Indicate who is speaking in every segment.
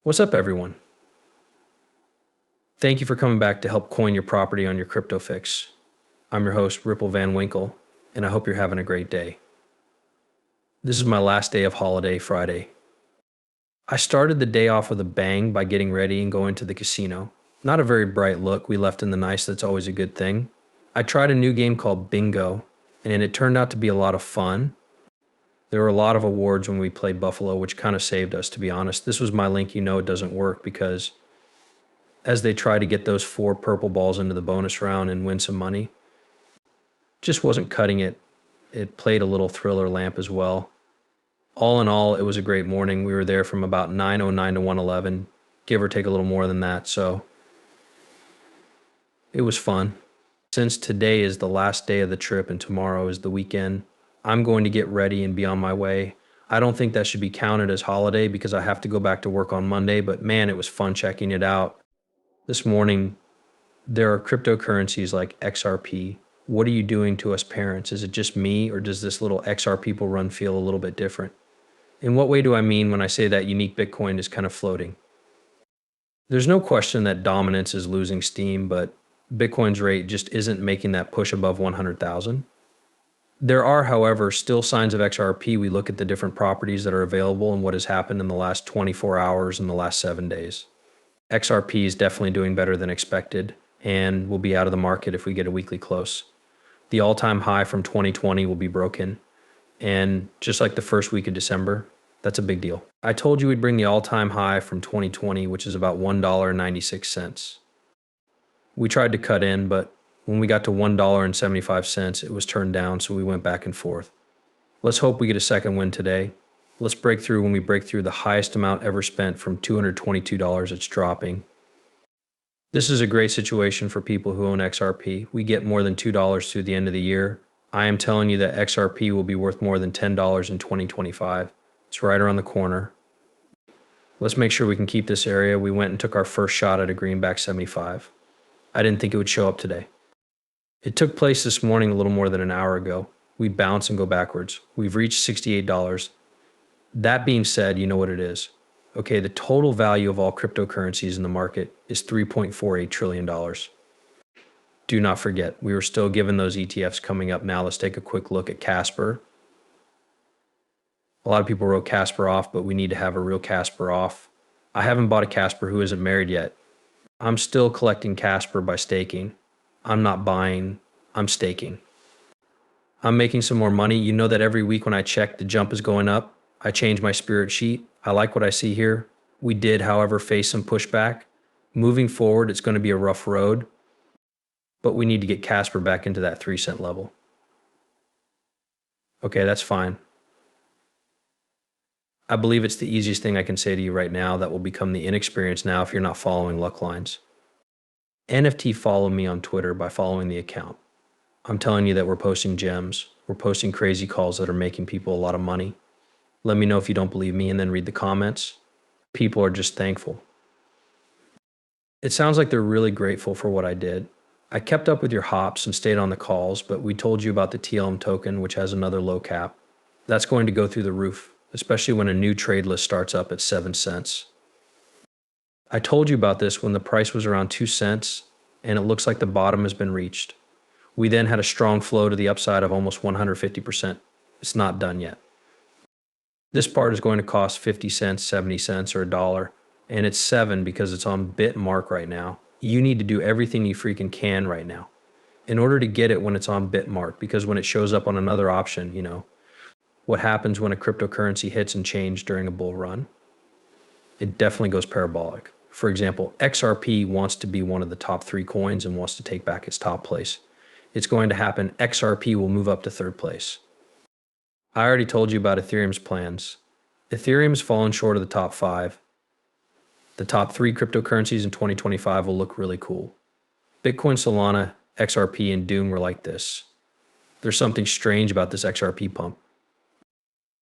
Speaker 1: What's up, everyone? Thank you for coming back to help coin your property on your crypto fix. I'm your host, Ripple Van Winkle, and I hope you're having a great day. This is my last day of holiday Friday. I started the day off with a bang by getting ready and going to the casino. Not a very bright look. We left in the nice. That's always a good thing. I tried a new game called Bingo, and it turned out to be a lot of fun. There were a lot of awards when we played Buffalo, which kind of saved us, to be honest. This was my link. You know it doesn't work because as they try to get those 4 purple balls into the bonus round and win some money, just wasn't cutting it. It played a little thriller lamp as well. All in all, it was a great morning. We were there from about 9:09 to 1:11, give or take a little more than that. So it was fun. Since today is the last day of the trip and tomorrow is the weekend, I'm going to get ready and be on my way. I don't think that should be counted as holiday because I have to go back to work on Monday, but man, it was fun checking it out. This morning, there are cryptocurrencies like XRP. What are you doing to us parents? Is it just me, or does this little XR people run feel a little bit different? In what way do I mean when I say that unique Bitcoin is kind of floating? There's no question that dominance is losing steam, but Bitcoin's rate just isn't making that push above 100,000. There are, however, still signs of XRP. We look at the different properties that are available and what has happened in the last 24 hours and the last 7 days. XRP is definitely doing better than expected and will be out of the market if we get a weekly close. The all-time high from 2020 will be broken, and just like the first week of December, that's a big deal. I told you we'd bring the all-time high from 2020, which is about $1.96. We tried to cut in, but when we got to $1.75, it was turned down, so we went back and forth. Let's hope we get a second win today. Let's break through. When we break through the highest amount ever spent from $222, it's dropping. This is a great situation for people who own XRP. We get more than $2 through the end of the year. I am telling you that XRP will be worth more than $10 in 2025. It's right around the corner. Let's make sure we can keep this area. We went and took our first shot at a greenback 75. I didn't think it would show up today. It took place this morning a little more than an hour ago. We bounce and go backwards. We've reached $68. That being said, you know what it is. Okay, the total value of all cryptocurrencies in the market is $3.48 trillion. Do not forget, we were still given those ETFs coming up now. Let's take a quick look at Casper. A lot of people wrote Casper off, but we need to have a real Casper off. I haven't bought a Casper who isn't married yet. I'm still collecting Casper by staking. I'm not buying, I'm staking. I'm making some more money. You know that every week when I check, the jump is going up. I change my spirit sheet. I like what I see here. We did, however, face some pushback. Moving forward, it's going to be a rough road, but we need to get Casper back into that 3-cent level. Okay, that's fine. I believe it's the easiest thing I can say to you right now that will become the inexperience now if you're not following luck lines. NFT follow me on Twitter by following the account. I'm telling you that we're posting gems. We're posting crazy calls that are making people a lot of money. Let me know if you don't believe me and then read the comments. People are just thankful. It sounds like they're really grateful for what I did. I kept up with your hops and stayed on the calls, but we told you about the TLM token, which has another low cap. That's going to go through the roof, especially when a new trade list starts up at 7 cents. I told you about this when the price was around 2 cents, and it looks like the bottom has been reached. We then had a strong flow to the upside of almost 150%. It's not done yet. This part is going to cost 50 cents, 70 cents, or $1, and it's 7 because it's on bit mark right now. You need to do everything you freaking can right now in order to get it when it's on bit mark, because when it shows up on another option, you know, what happens when a cryptocurrency hits and change during a bull run? It definitely goes parabolic. For example, XRP wants to be one of the top 3 coins and wants to take back its top place. It's going to happen. XRP will move up to 3rd place. I already told you about Ethereum's plans. Ethereum's fallen short of the top 5. The top 3 cryptocurrencies in 2025 will look really cool. Bitcoin, Solana, XRP, and Doom were like this. There's something strange about this XRP pump.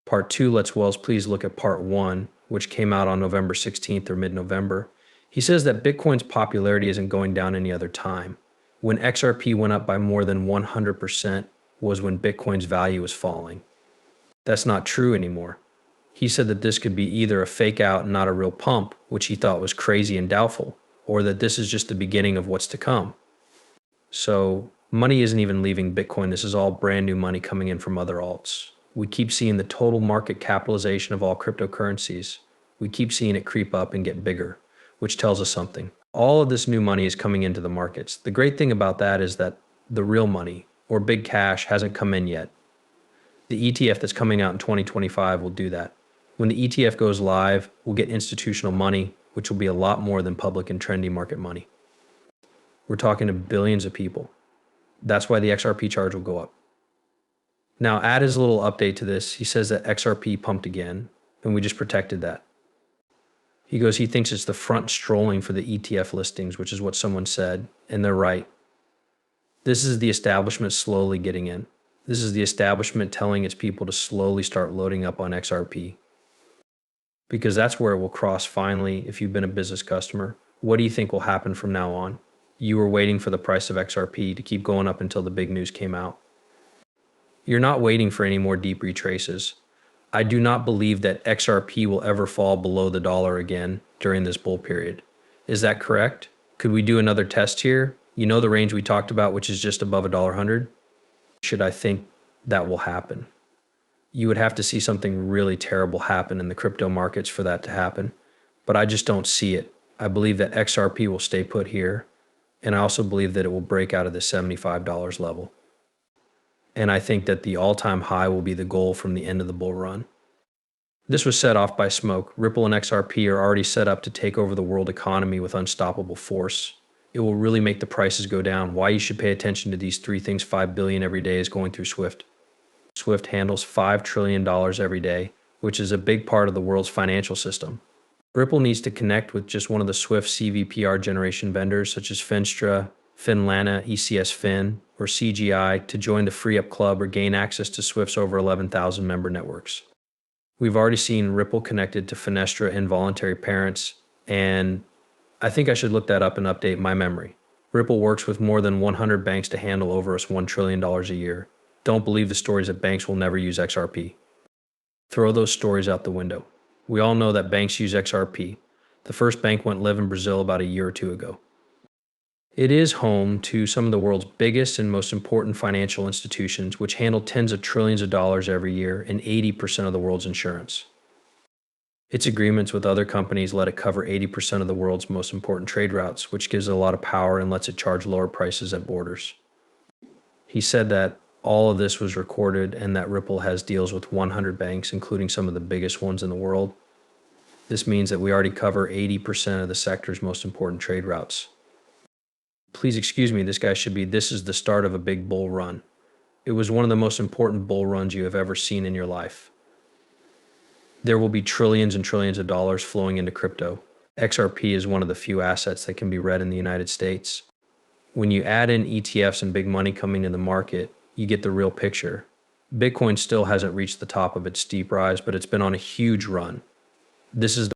Speaker 1: Part 2, let's Wells please look at part 1, which came out on November 16th or mid-November. He says that Bitcoin's popularity isn't going down any other time. When XRP went up by more than 100% was when Bitcoin's value was falling. That's not true anymore. He said that this could be either a fake out and not a real pump, which he thought was crazy and doubtful, or that this is just the beginning of what's to come. So money isn't even leaving Bitcoin. This is all brand new money coming in from other alts. We keep seeing the total market capitalization of all cryptocurrencies. We keep seeing it creep up and get bigger, which tells us something. All of this new money is coming into the markets. The great thing about that is that the real money, or big cash, hasn't come in yet. The ETF that's coming out in 2025 will do that. When the ETF goes live, we'll get institutional money, which will be a lot more than public and trendy market money. We're talking to billions of people. That's why the XRP charge will go up. Now, add his little update to this. He says that XRP pumped again, and we just protected that. He goes, he thinks it's the front strolling for the ETF listings, which is what someone said, and they're right. This is the establishment slowly getting in. This is the establishment telling its people to slowly start loading up on XRP. Because that's where it will cross finally if you've been a business customer. What do you think will happen from now on? You were waiting for the price of XRP to keep going up until the big news came out. You're not waiting for any more deep retraces. I do not believe that XRP will ever fall below the dollar again during this bull period. Is that correct? Could we do another test here? You know the range we talked about, which is just above $1.100? Should I think that will happen? You would have to see something really terrible happen in the crypto markets for that to happen, but I just don't see it. I believe that XRP will stay put here, and I also believe that it will break out of the $75 level. And I think that the all-time high will be the goal from the end of the bull run. This was set off by smoke. Ripple and XRP are already set up to take over the world economy with unstoppable force. It will really make the prices go down. Why you should pay attention to these three things, 5 billion every day, is going through Swift. Swift handles $5 trillion every day, which is a big part of the world's financial system. Ripple needs to connect with just one of the Swift CVPR generation vendors, such as Finstra, Finlana, ECS Fin, or CGI, to join the Free Up Club or gain access to Swift's over 11,000 member networks. We've already seen Ripple connected to Finestra Involuntary Parents, and I think I should look that up and update my memory. Ripple works with more than 100 banks to handle over $1 trillion a year. Don't believe the stories that banks will never use XRP. Throw those stories out the window. We all know that banks use XRP. The first bank went live in Brazil about a year or two ago. It is home to some of the world's biggest and most important financial institutions, which handle tens of trillions of dollars every year and 80% of the world's insurance. Its agreements with other companies let it cover 80% of the world's most important trade routes, which gives it a lot of power and lets it charge lower prices at borders. He said that all of this was recorded and that Ripple has deals with 100 banks, including some of the biggest ones in the world. This means that we already cover 80% of the sector's most important trade routes. Please excuse me, this is the start of a big bull run. It was one of the most important bull runs you have ever seen in your life. There will be trillions and trillions of dollars flowing into crypto. XRP is one of the few assets that can be read in the United States. When you add in ETFs and big money coming in the market, you get the real picture. Bitcoin still hasn't reached the top of its steep rise, but it's been on a huge run. This is